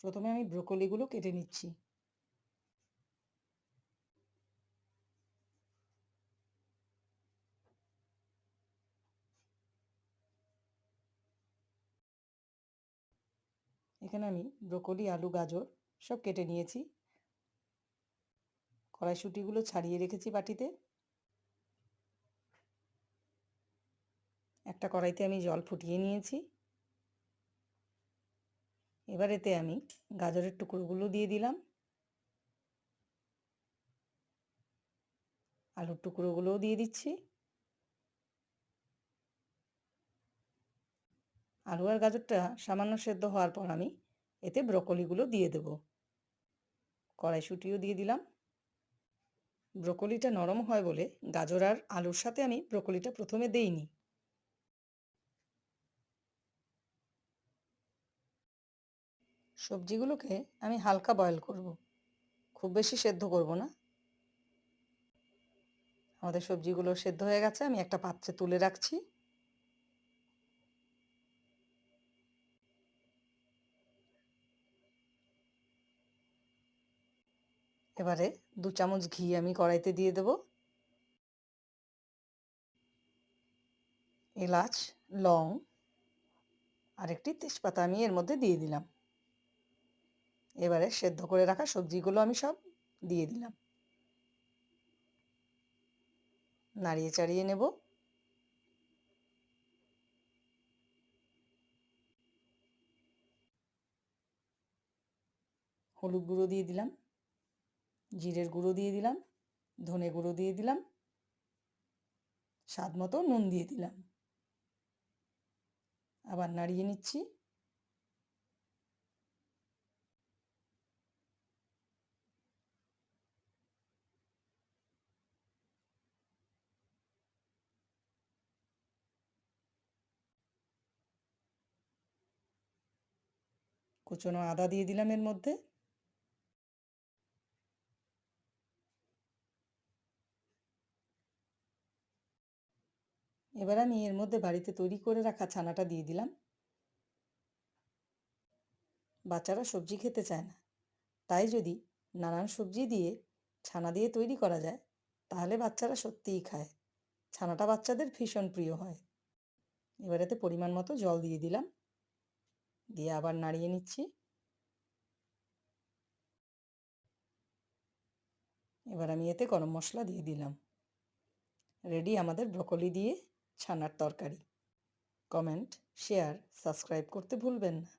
প্রথমে আমি ব্রোকলিগুলো কেটে নিচ্ছি। এখানে আমি ব্রোকলি, আলু, গাজর সব কেটে নিয়েছি। কড়াইশুঁটিগুলো ছাড়িয়ে রেখেছি বাটিতে। একটা কড়াইতে আমি জল ফুটিয়ে নিয়েছি। এবার এতে আমি গাজরের টুকরোগুলো দিয়ে দিলাম, আলুর টুকরোগুলোও দিয়ে দিচ্ছি। আলু আর গাজরটা সামান্য সেদ্ধ হওয়ার পর আমি এতে ব্রোকলিগুলো দিয়ে দেব। কড়াইশুঁটিও দিয়ে দিলাম। ব্রোকলিটা নরম হয় বলে গাজর আর আলুর সাথে আমি ব্রোকলিটা প্রথমে দেইনি। সবজিগুলোকে আমি হালকা বয়েল করব, খুব বেশি সেদ্ধ করব না। আমাদের সবজিগুলো সেদ্ধ হয়ে গেছে, আমি একটা পাত্রে তুলে রাখছি। এবারে 2 চামচ ঘি আমি কড়াইতে দিয়ে দেব। এলাচ, লং আর একটি তেজপাতা আমি এর মধ্যে দিয়ে দিলাম। এবারে সেদ্ধ করে রাখা সবজিগুলো আমি সব দিয়ে দিলাম। নাড়িয়ে চাড়িয়ে নেব। হলুদ গুঁড়ো দিয়ে দিলাম, জিরের গুঁড়ো দিয়ে দিলাম, ধনে গুঁড়ো দিয়ে দিলাম, স্বাদ মতো নুন দিয়ে দিলাম। আবার নাড়িয়ে নিচ্ছি। কুচনো আদা দিয়ে দিলাম এর মধ্যে। এবার আমি এর মধ্যে বাড়িতে তৈরি করে রাখা ছানাটা দিয়ে দিলাম। বাচ্চারা সবজি খেতে চায় না, তাই যদি নানান সবজি দিয়ে ছানা দিয়ে তৈরি করা যায় তাহলে বাচ্চারা সত্যিই খায়। ছানাটা বাচ্চাদের ভীষণ প্রিয় হয়। এবার এতে পরিমাণ মতো জল দিয়ে দিলাম, দিয়ে আবার নাড়িয়ে নিচ্ছি। এবার আমি এতে গরম মশলা দিয়ে দিলাম। রেডি আমাদের ব্রকলি দিয়ে ছানার তরকারি। কমেন্ট, শেয়ার, সাবস্ক্রাইব করতে ভুলবেন না।